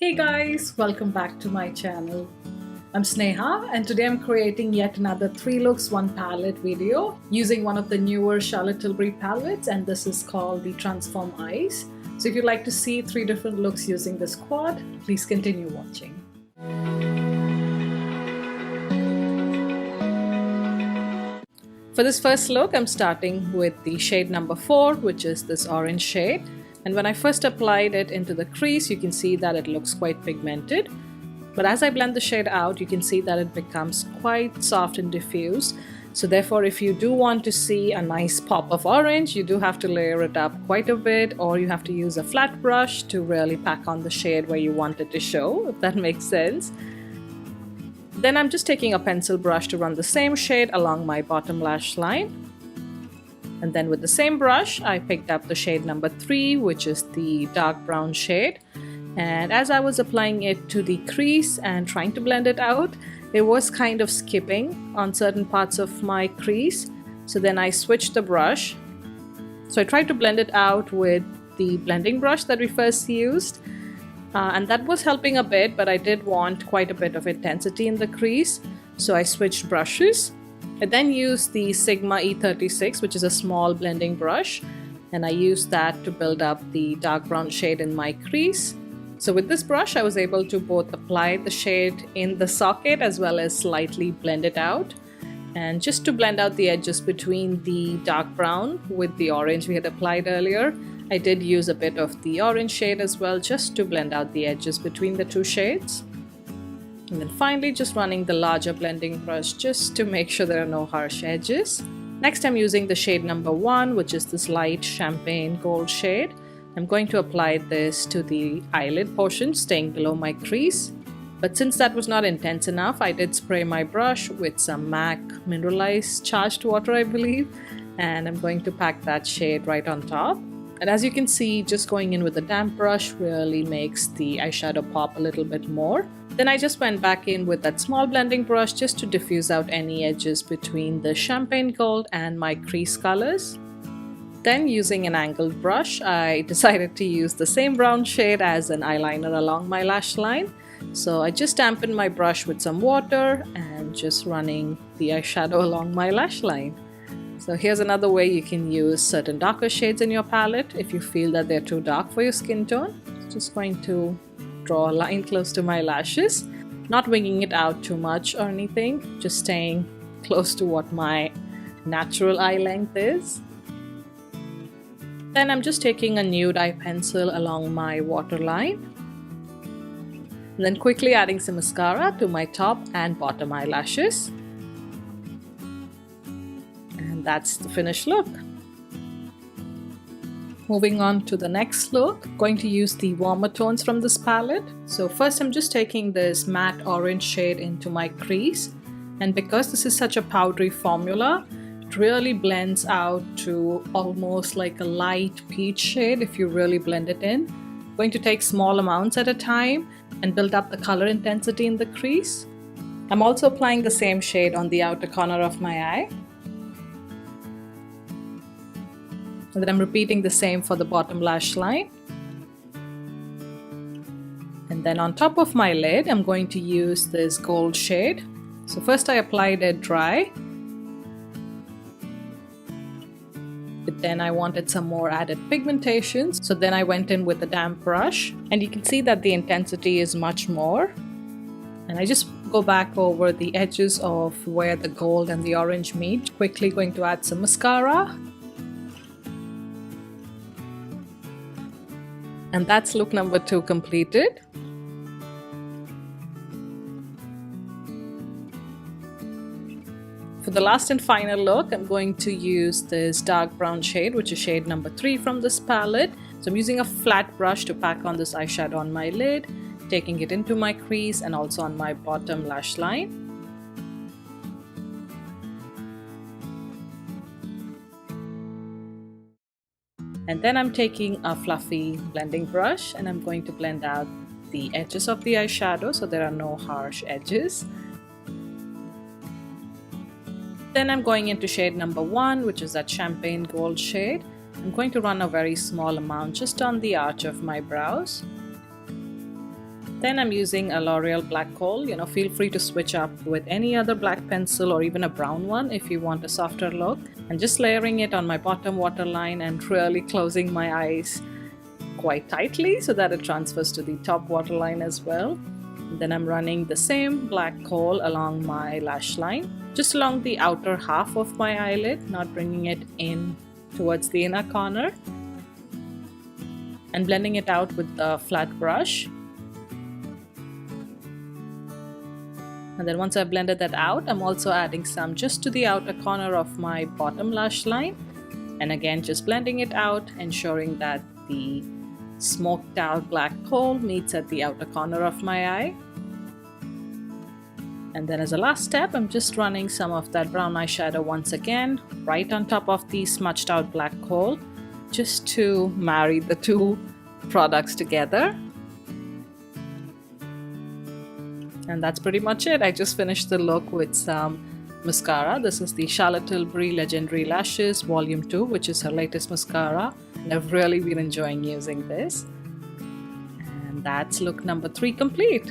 Hey guys, welcome back to my channel. I'm Sneha and today I'm creating yet another 3 looks 1 palette video using one of the newer Charlotte Tilbury palettes, and this is called the Transform Eyes. So if you'd like to see 3 different looks using this quad, please continue watching. For this first look, I'm starting with the shade number 4, which is this orange shade. And when I first applied it into the crease, you can see that it looks quite pigmented. But as I blend the shade out, you can see that it becomes quite soft and diffused. So therefore, if you do want to see a nice pop of orange, you do have to layer it up quite a bit, or you have to use a flat brush to really pack on the shade where you want it to show, if that makes sense. Then I'm just taking a pencil brush to run the same shade along my bottom lash line. And then with the same brush, I picked up the shade number 3, which is the dark brown shade. And as I was applying it to the crease and trying to blend it out, it was kind of skipping on certain parts of my crease. So then I switched the brush. So I tried to blend it out with the blending brush that we first used. And that was helping a bit, but I did want quite a bit of intensity in the crease. So I switched brushes. I then used the Sigma E36, which is a small blending brush, and I used that to build up the dark brown shade in my crease. So with this brush, I was able to both apply the shade in the socket as well as slightly blend it out. And just to blend out the edges between the dark brown with the orange we had applied earlier, I did use a bit of the orange shade as well, just to blend out the edges between the two shades. And then finally just running the larger blending brush just to make sure there are no harsh edges. Next I'm using the shade number 1, which is this light champagne gold shade. I'm going to apply this to the eyelid portion, staying below my crease. But since that was not intense enough, I did spray my brush with some MAC mineralized charged water, I believe. And I'm going to pack that shade right on top. And as you can see, just going in with a damp brush really makes the eyeshadow pop a little bit more. Then I just went back in with that small blending brush just to diffuse out any edges between the champagne gold and my crease colors. Then using an angled brush, I decided to use the same brown shade as an eyeliner along my lash line. So I just dampened my brush with some water and just running the eyeshadow along my lash line. So here's another way you can use certain darker shades in your palette if you feel that they're too dark for your skin tone. Just going to draw a line close to my lashes, not winging it out too much or anything, just staying close to what my natural eye length is. Then I'm just taking a nude eye pencil along my waterline, and then quickly adding some mascara to my top and bottom eyelashes. And that's the finished look. Moving on to the next look, I'm going to use the warmer tones from this palette. So first I'm just taking this matte orange shade into my crease, and because this is such a powdery formula, it really blends out to almost like a light peach shade if you really blend it in. I'm going to take small amounts at a time and build up the color intensity in the crease. I'm also applying the same shade on the outer corner of my eye. And then I'm repeating the same for the bottom lash line. And then on top of my lid, I'm going to use this gold shade. So first I applied it dry. But then I wanted some more added pigmentation. So then I went in with a damp brush. And you can see that the intensity is much more. And I just go back over the edges of where the gold and the orange meet. Quickly going to add some mascara. And that's look number 2 completed. For the last and final look, I'm going to use this dark brown shade, which is shade number 3 from this palette. So I'm using a flat brush to pack on this eyeshadow on my lid, taking it into my crease and also on my bottom lash line. And then I'm taking a fluffy blending brush and I'm going to blend out the edges of the eyeshadow so there are no harsh edges. Then I'm going into shade number 1, which is that champagne gold shade. I'm going to run a very small amount just on the arch of my brows. Then I'm using a L'Oreal black coal. Feel free to switch up with any other black pencil or even a brown one if you want a softer look. And just layering it on my bottom waterline and really closing my eyes quite tightly so that it transfers to the top waterline as well. And then I'm running the same black coal along my lash line, just along the outer half of my eyelid, not bringing it in towards the inner corner, and blending it out with the flat brush. And then once I've blended that out, I'm also adding some just to the outer corner of my bottom lash line. And again, just blending it out, ensuring that the smoked out black coal meets at the outer corner of my eye. And then as a last step, I'm just running some of that brown eyeshadow once again, right on top of the smudged out black coal, just to marry the two products together. And that's pretty much it. I just finished the look with some mascara. This is the Charlotte Tilbury Legendary Lashes Volume 2, which is her latest mascara. I've really been enjoying using this. And that's look number 3 complete.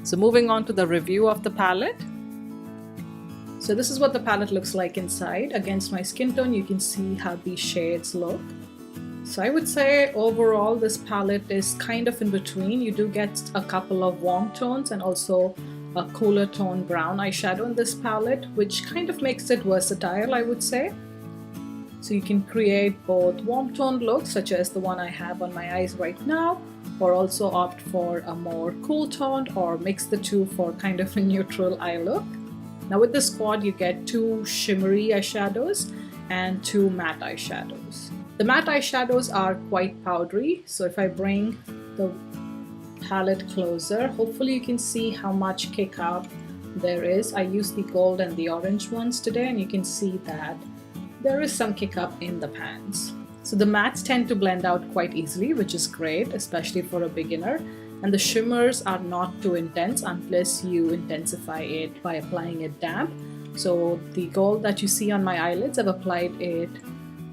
So moving on to the review of the palette. So this is what the palette looks like inside. Against my skin tone, you can see how these shades look. So I would say overall this palette is kind of in between. You do get a couple of warm tones and also a cooler tone brown eyeshadow in this palette, which kind of makes it versatile, I would say. So you can create both warm toned looks, such as the one I have on my eyes right now, or also opt for a more cool toned or mix the two for kind of a neutral eye look. Now with this quad, you get 2 shimmery eyeshadows and 2 matte eyeshadows. The matte eyeshadows are quite powdery, so if I bring the palette closer, hopefully you can see how much kick up there is. I used the gold and the orange ones today, and you can see that there is some kick up in the pans. So the mattes tend to blend out quite easily, which is great, especially for a beginner. And the shimmers are not too intense unless you intensify it by applying it damp. So the gold that you see on my eyelids, I've applied it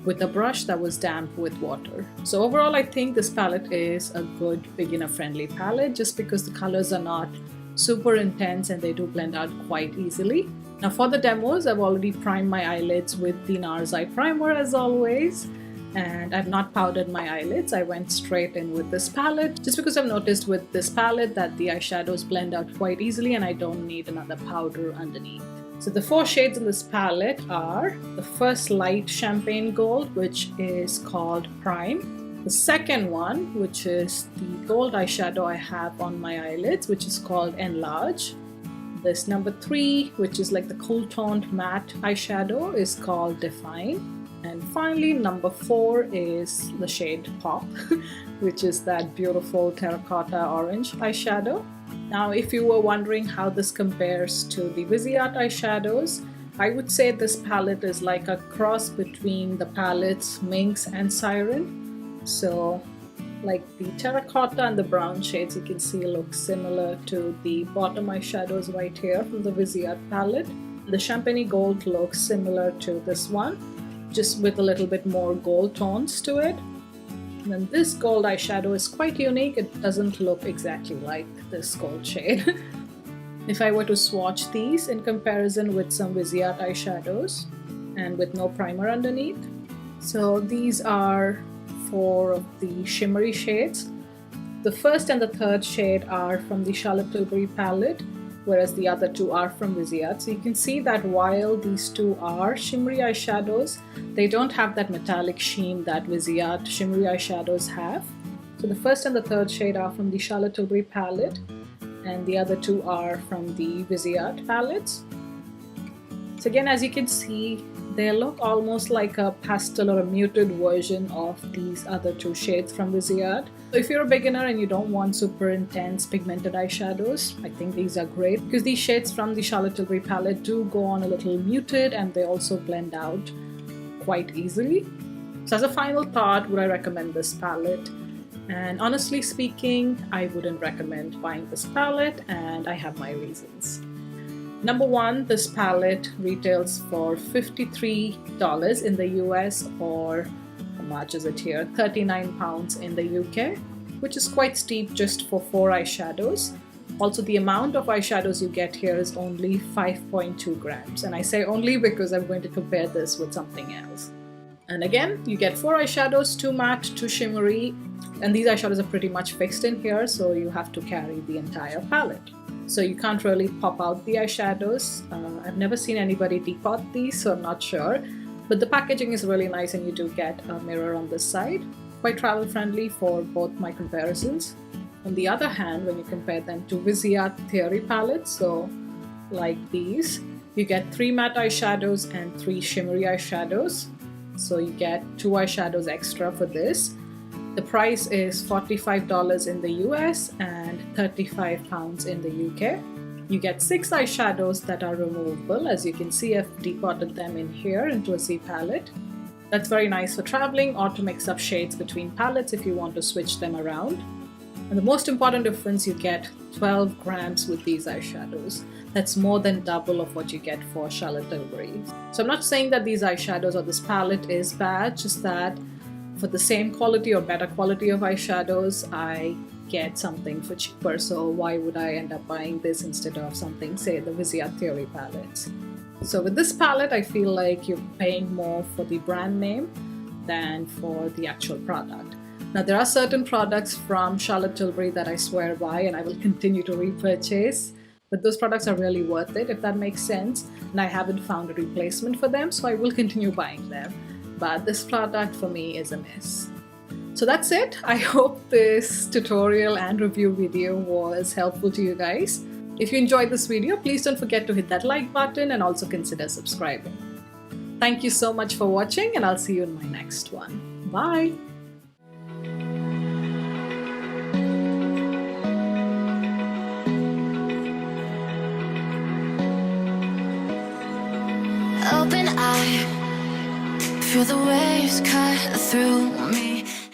with a brush that was damp with water. So overall, I think this palette is a good beginner-friendly palette just because the colors are not super intense and they do blend out quite easily. Now for the demos, I've already primed my eyelids with the NARS Eye Primer as always, and I've not powdered my eyelids. I went straight in with this palette just because I've noticed with this palette that the eyeshadows blend out quite easily and I don't need another powder underneath. So the 4 shades in this palette are the first light champagne gold, which is called Prime. The second one, which is the gold eyeshadow I have on my eyelids, which is called Enlarge. This number 3, which is like the cool toned matte eyeshadow, is called Define. And finally, number 4 is the shade Pop, which is that beautiful terracotta orange eyeshadow. Now, if you were wondering how this compares to the Viseart eyeshadows, I would say this palette is like a cross between the palettes Minx and Siren. So, like the terracotta and the brown shades you can see look similar to the bottom eyeshadows right here from the Viseart palette. The champagne gold looks similar to this one, just with a little bit more gold tones to it. And then this gold eyeshadow is quite unique. It doesn't look exactly like this gold shade. If I were to swatch these in comparison with some Viseart eyeshadows and with no primer underneath. So these are 4 of the shimmery shades. The first and the third shade are from the Charlotte Tilbury palette, whereas the other 2 are from Viseart. So you can see that while these 2 are shimmery eyeshadows, they don't have that metallic sheen that Viseart shimmery eyeshadows have. So the first and the third shade are from the Charlotte Tilbury palette, and the other 2 are from the Viseart palettes. So again, as you can see, they look almost like a pastel or a muted version of these other 2 shades from Viseart. So if you're a beginner and you don't want super intense pigmented eyeshadows, I think these are great because these shades from the Charlotte Tilbury palette do go on a little muted and they also blend out quite easily. So as a final thought, would I recommend this palette? And honestly speaking, I wouldn't recommend buying this palette, and I have my reasons. Number 1, this palette retails for $53 in the US, or how much is it here? £39 in the UK. which is quite steep just for 4 eyeshadows. Also, the amount of eyeshadows you get here is only 5.2 grams. And I say only because I'm going to compare this with something else. And again, you get 4 eyeshadows, 2 matte, 2 shimmery. And these eyeshadows are pretty much fixed in here, so you have to carry the entire palette. So you can't really pop out the eyeshadows. I've never seen anybody depot these, so I'm not sure. But the packaging is really nice, and you do get a mirror on this side. Quite travel friendly for both my comparisons. On the other hand, when you compare them to Viseart Theory palettes, so like these, you get 3 matte eyeshadows and 3 shimmery eyeshadows. So you get 2 eyeshadows extra for this. The price is $45 in the US and £35 in the UK. You get 6 eyeshadows that are removable. As you can see, I've depotted them in here into a Z palette. That's very nice for traveling or to mix up shades between palettes if you want to switch them around. And the most important difference, you get 12 grams with these eyeshadows. That's more than double of what you get for Charlotte Tilbury. So I'm not saying that these eyeshadows or this palette is bad, just that for the same quality or better quality of eyeshadows, I get something for cheaper. So why would I end up buying this instead of something, say, the Viseart Theory palettes? So with this palette, I feel like you're paying more for the brand name than for the actual product. Now, there are certain products from Charlotte Tilbury that I swear by and I will continue to repurchase, but those products are really worth it, if that makes sense, and I haven't found a replacement for them, so I will continue buying them. But this product for me is a miss. So that's it. I hope this tutorial and review video was helpful to you guys. If you enjoyed this video, please don't forget to hit that like button and also consider subscribing. Thank you so much for watching, and I'll see you in my next one. Bye! Open eye, feel the waves cut through me.